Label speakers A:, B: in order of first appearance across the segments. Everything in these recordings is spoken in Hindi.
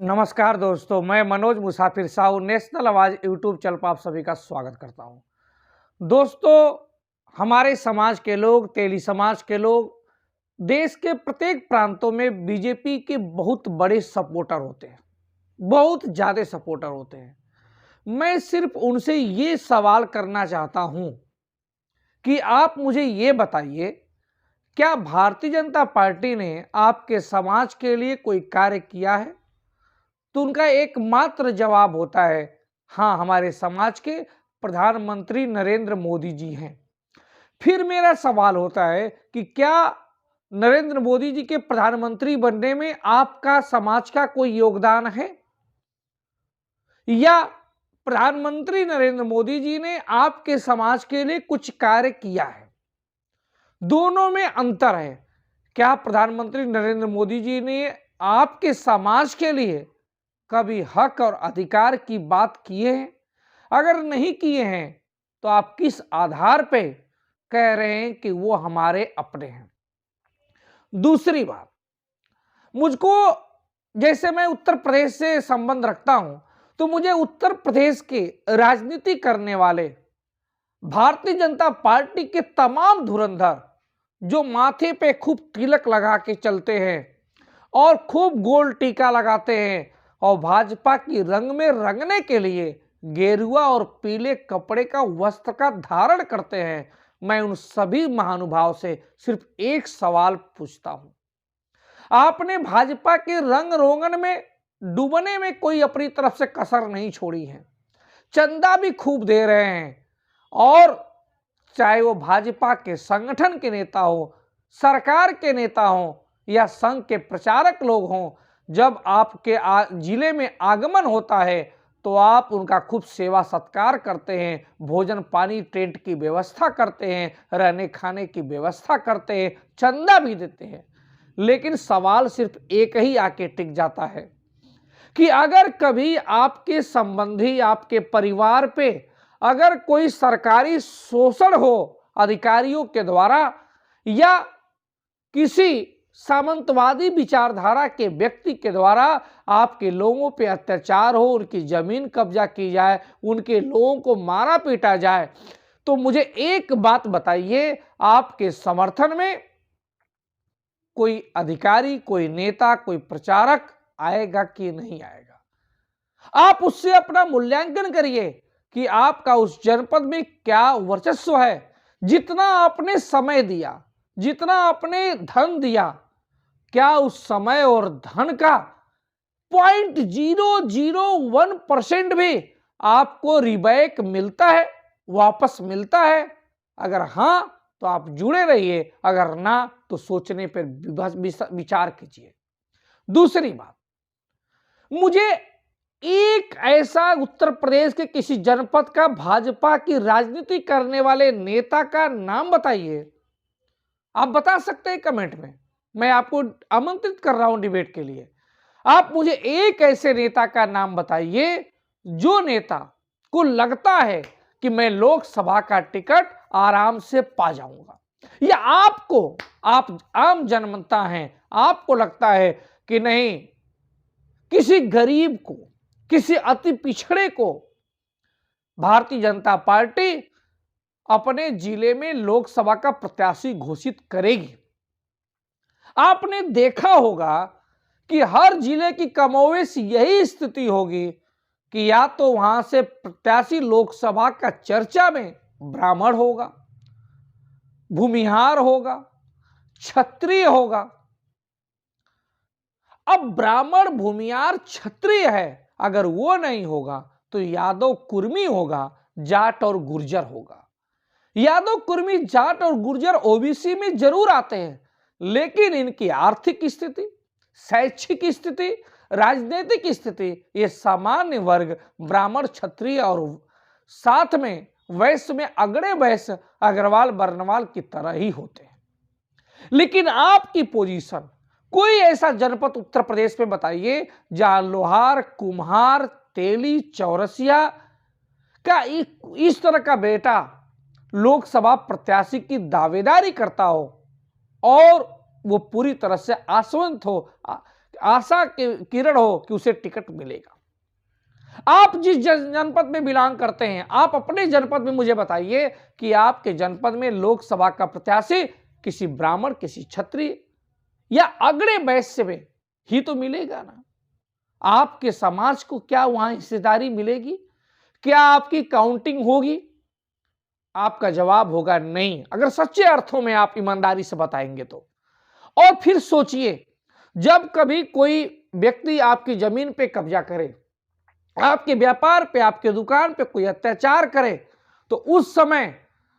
A: नमस्कार दोस्तों, मैं मनोज मुसाफिर साहू नेशनल आवाज यूट्यूब चैनल पर आप सभी का स्वागत करता हूं। दोस्तों, हमारे समाज के लोग, तेली समाज के लोग देश के प्रत्येक प्रांतों में बीजेपी के बहुत बड़े सपोर्टर होते हैं, बहुत ज़्यादा सपोर्टर होते हैं। मैं सिर्फ उनसे ये सवाल करना चाहता हूं कि आप मुझे ये बताइए, क्या भारतीय जनता पार्टी ने आपके समाज के लिए कोई कार्य किया है? तो उनका एकमात्र जवाब होता है, हाँ, हमारे समाज के प्रधानमंत्री नरेंद्र मोदी जी हैं। फिर मेरा सवाल होता है कि क्या नरेंद्र मोदी जी के प्रधानमंत्री बनने में आपका समाज का कोई योगदान है, या प्रधानमंत्री नरेंद्र मोदी जी ने आपके समाज के लिए कुछ कार्य किया है? दोनों में अंतर है। क्या प्रधानमंत्री नरेंद्र मोदी जी ने आपके समाज के लिए कभी हक और अधिकार की बात किए हैं? अगर नहीं किए हैं तो आप किस आधार पे कह रहे हैं कि वो हमारे अपने हैं? दूसरी बात, मुझको, जैसे मैं उत्तर प्रदेश से संबंध रखता हूं, तो मुझे उत्तर प्रदेश के राजनीति करने वाले भारतीय जनता पार्टी के तमाम धुरंधर, जो माथे पे खूब तिलक लगा के चलते हैं और खूब गोल टीका लगाते हैं और भाजपा की रंग में रंगने के लिए गेरुआ और पीले कपड़े का वस्त्र का धारण करते हैं, मैं उन सभी महानुभाव से सिर्फ एक सवाल पूछता हूं। आपने भाजपा के रंग रोगन में डूबने में कोई अपनी तरफ से कसर नहीं छोड़ी है। चंदा भी खूब दे रहे हैं, और चाहे वो भाजपा के संगठन के नेता हो, सरकार के नेता हो या संघ के प्रचारक लोग हों, जब आपके जिले में आगमन होता है तो आप उनका खूब सेवा सत्कार करते हैं, भोजन पानी टेंट की व्यवस्था करते हैं, रहने खाने की व्यवस्था करते हैं, चंदा भी देते हैं। लेकिन सवाल सिर्फ एक ही आके टिक जाता है कि अगर कभी आपके संबंधी, आपके परिवार पे अगर कोई सरकारी शोषण हो अधिकारियों के द्वारा, या किसी सामंतवादी विचारधारा के व्यक्ति के द्वारा आपके लोगों पे अत्याचार हो, उनकी जमीन कब्जा की जाए, उनके लोगों को मारा पीटा जाए, तो मुझे एक बात बताइए, आपके समर्थन में कोई अधिकारी, कोई नेता, कोई प्रचारक आएगा कि नहीं आएगा? आप उससे अपना मूल्यांकन करिए कि आपका उस जनपद में क्या वर्चस्व है। जितना आपने समय दिया, जितना आपने धन दिया, क्या उस समय और धन का 0.001% भी आपको रिबैक मिलता है, वापस मिलता है? अगर हां तो आप जुड़े रहिए, अगर ना तो सोचने पर विचार कीजिए। दूसरी बात, मुझे एक ऐसा उत्तर प्रदेश के किसी जनपद का भाजपा की राजनीति करने वाले नेता का नाम बताइए। आप बता सकते हैं कमेंट में, मैं आपको आमंत्रित कर रहा हूं डिबेट के लिए। आप मुझे एक ऐसे नेता का नाम बताइए जो नेता को लगता है कि मैं लोकसभा का टिकट आराम से पा जाऊंगा, या आपको, आप आम जनता हैं, आपको लगता है कि नहीं, किसी गरीब को, किसी अति पिछड़े को भारतीय जनता पार्टी अपने जिले में लोकसभा का प्रत्याशी घोषित करेगी। आपने देखा होगा कि हर जिले की कमोवेश यही स्थिति होगी कि या तो वहां से प्रत्याशी लोकसभा का चर्चा में ब्राह्मण होगा, भूमिहार होगा, क्षत्रिय होगा। अब ब्राह्मण, भूमिहार, क्षत्रिय है, अगर वो नहीं होगा तो यादव, कुर्मी होगा, जाट और गुर्जर होगा। यादव, कुर्मी, जाट और गुर्जर ओबीसी में जरूर आते हैं, लेकिन इनकी आर्थिक स्थिति, शैक्षिक स्थिति, राजनीतिक स्थिति, ये सामान्य वर्ग ब्राह्मण, क्षत्रिय और साथ में वैश्य में अगड़े वैश्य अग्रवाल, बर्नवाल की तरह ही होते हैं। लेकिन आपकी पोजीशन, कोई ऐसा जनपद उत्तर प्रदेश में बताइए जहां लोहार, कुम्हार, तेली, चौरसिया का इस तरह का बेटा लोकसभा प्रत्याशी की दावेदारी करता हो और वो पूरी तरह से आश्वस्त हो आशा की किरण हो कि उसे टिकट मिलेगा। आप जिस जनपद में बिलोंग करते हैं, आप अपने जनपद में मुझे बताइए कि आपके जनपद में लोकसभा का प्रत्याशी किसी ब्राह्मण, किसी क्षत्रिय या अग्रणी वैश्य में ही तो मिलेगा ना। आपके समाज को क्या वहां हिस्सेदारी मिलेगी? क्या आपकी काउंटिंग होगी? आपका जवाब होगा नहीं, अगर सच्चे अर्थों में आप ईमानदारी से बताएंगे तो। और फिर सोचिए, जब कभी कोई व्यक्ति आपकी जमीन पे कब्जा करे, आपके व्यापार पे, आपके दुकान पे कोई अत्याचार करे, तो उस समय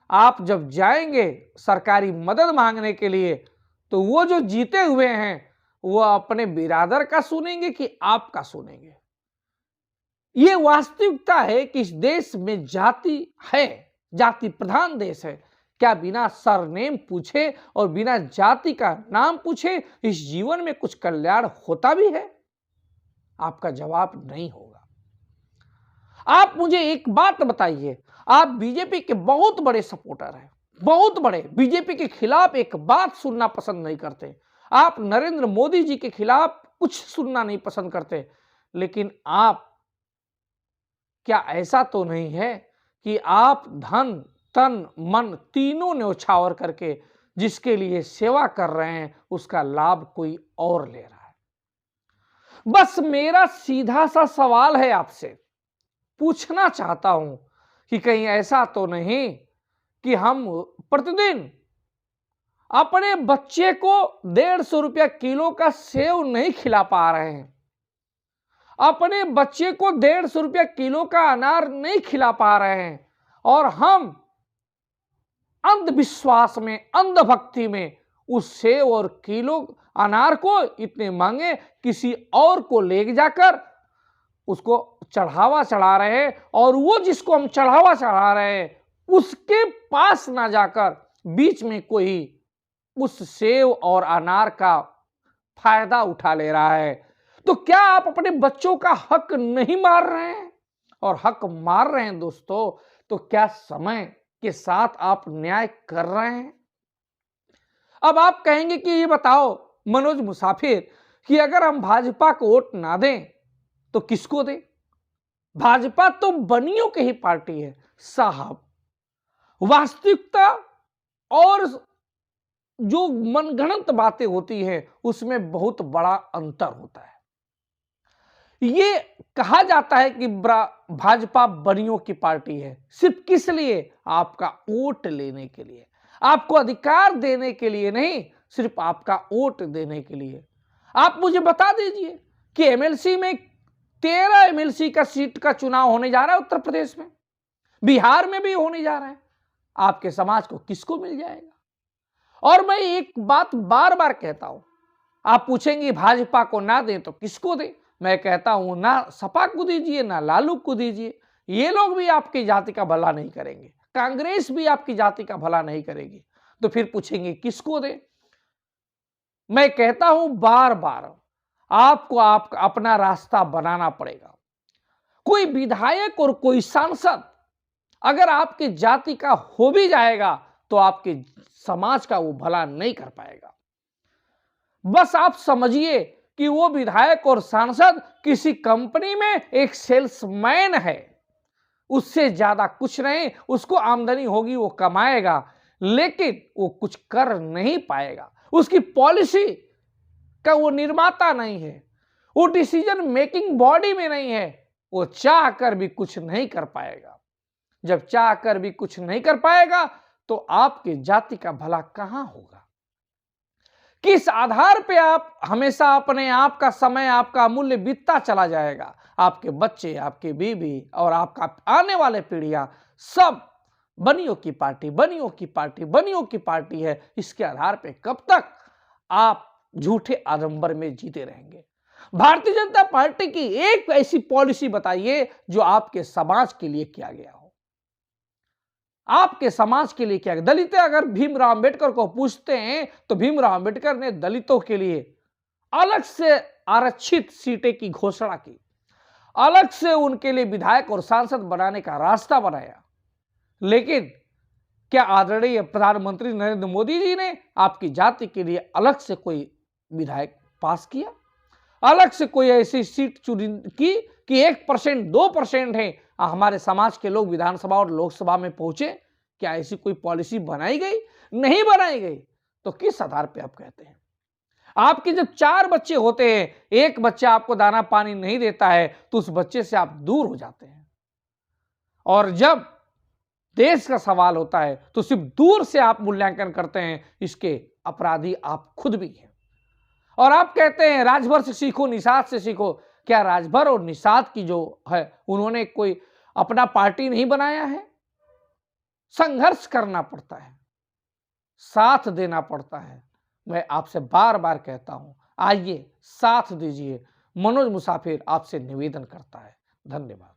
A: आप जब जाएंगे सरकारी मदद मांगने के लिए, तो वो जो जीते हुए हैं वो अपने बिरादर का सुनेंगे कि आपका सुनेंगे? ये वास्तविकता है कि इस देश में जाति है, जाति प्रधान देश है। क्या बिना सरनेम पूछे और बिना जाति का नाम पूछे इस जीवन में कुछ कल्याण होता भी है? आपका जवाब नहीं होगा। आप मुझे एक बात बताइए, आप बीजेपी के बहुत बड़े सपोर्टर हैं, बहुत बड़े, बीजेपी के खिलाफ एक बात सुनना पसंद नहीं करते, आप नरेंद्र मोदी जी के खिलाफ कुछ सुनना नहीं पसंद करते, लेकिन आप, क्या ऐसा तो नहीं है कि आप धन, तन, मन तीनों न्यौछावर करके जिसके लिए सेवा कर रहे हैं उसका लाभ कोई और ले रहा है? बस मेरा सीधा सा सवाल है, आपसे पूछना चाहता हूं कि कहीं ऐसा तो नहीं कि हम प्रतिदिन अपने बच्चे को 150 रुपया किलो का सेव नहीं खिला पा रहे हैं, अपने बच्चे को 150 रुपया किलो का अनार नहीं खिला पा रहे हैं, और हम अंधविश्वास में, अंधभक्ति में उस सेव और किलो अनार को इतने महंगे किसी और को ले जाकर उसको चढ़ावा चढ़ा रहे हैं, और वो जिसको हम चढ़ावा चढ़ा रहे हैं उसके पास ना जाकर बीच में कोई उस सेव और अनार का फायदा उठा ले रहा है। तो क्या आप अपने बच्चों का हक नहीं मार रहे हैं? और हक मार रहे हैं दोस्तों, तो क्या समय के साथ आप न्याय कर रहे हैं? अब आप कहेंगे कि ये बताओ मनोज मुसाफिर कि अगर हम भाजपा को वोट ना दें तो किसको दें? भाजपा तो बनियों की ही पार्टी है साहब। वास्तविकता और जो मनगढ़ंत बातें होती हैं उसमें बहुत बड़ा अंतर होता है। ये कहा जाता है कि भाजपा बनियों की पार्टी है, सिर्फ किस लिए? आपका वोट लेने के लिए, आपको अधिकार देने के लिए नहीं, सिर्फ आपका वोट देने के लिए। आप मुझे बता दीजिए कि एमएलसी में 13 एमएलसी का सीट का चुनाव होने जा रहा है उत्तर प्रदेश में, बिहार में भी होने जा रहा है, आपके समाज को किसको मिल जाएगा? और मैं एक बात बार बार कहता हूं, आप पूछेंगे भाजपा को ना दें तो किसको दें? मैं कहता हूं ना सपा को दीजिए, ना लालू को दीजिए, ये लोग भी आपकी जाति का भला नहीं करेंगे, कांग्रेस भी आपकी जाति का भला नहीं करेगी, तो फिर पूछेंगे किसको दें? मैं कहता हूं बार बार, आपको अपना रास्ता बनाना पड़ेगा। कोई विधायक और कोई सांसद अगर आपकी जाति का हो भी जाएगा तो आपके समाज का वो भला नहीं कर पाएगा। बस आप समझिए कि वो विधायक और सांसद किसी कंपनी में एक सेल्समैन है, उससे ज्यादा कुछ नहीं। उसको आमदनी होगी, वो कमाएगा, लेकिन वो कुछ कर नहीं पाएगा। उसकी पॉलिसी का वो निर्माता नहीं है, वो डिसीजन मेकिंग बॉडी में नहीं है, वो चाह कर भी कुछ नहीं कर पाएगा। जब चाह कर भी कुछ नहीं कर पाएगा तो आपके जाति का भला कहां होगा? किस आधार पे आप हमेशा अपने आप का समय, आपका मूल्य बीतता चला जाएगा? आपके बच्चे, आपके बीवी और आपका आने वाले पीढ़ियां सब बनियों की पार्टी, बनियों की पार्टी, बनियों की पार्टी है। इसके आधार पे कब तक आप झूठे आडंबर में जीते रहेंगे? भारतीय जनता पार्टी की एक ऐसी पॉलिसी बताइए जो आपके समाज के लिए किया गया हो। आपके समाज के लिए क्या? दलित अगर भीमराव अंबेडकर को पूछते हैं तो भीमराव अंबेडकर ने दलितों के लिए अलग से आरक्षित सीटें की घोषणा की, अलग से उनके लिए विधायक और सांसद बनाने का रास्ता बनाया। लेकिन क्या आदरणीय प्रधानमंत्री नरेंद्र मोदी जी ने आपकी जाति के लिए अलग से कोई विधायक पास किया? अलग से कोई ऐसी सीट चुनी की कि 1% 2% है हमारे समाज के लोग विधानसभा और लोकसभा में पहुंचे? क्या ऐसी कोई पॉलिसी बनाई गई? नहीं बनाई गई। तो किस आधार पे आप कहते हैं? आपके जब 4 बच्चे होते हैं, एक बच्चा आपको दाना पानी नहीं देता है, तो उस बच्चे से आप दूर हो जाते हैं। और जब देश का सवाल होता है तो सिर्फ दूर से आप मूल्यांकन करते हैं, इसके अपराधी आप खुद भी हैं। और आप कहते हैं राजभर से सीखो, निषाद से सीखो। क्या राजभर और निषाद की जो है उन्होंने कोई अपना पार्टी नहीं बनाया है? संघर्ष करना पड़ता है, साथ देना पड़ता है। मैं आपसे बार बार कहता हूं, आइए साथ दीजिए। मनोज मुसाफिर आपसे निवेदन करता है। धन्यवाद।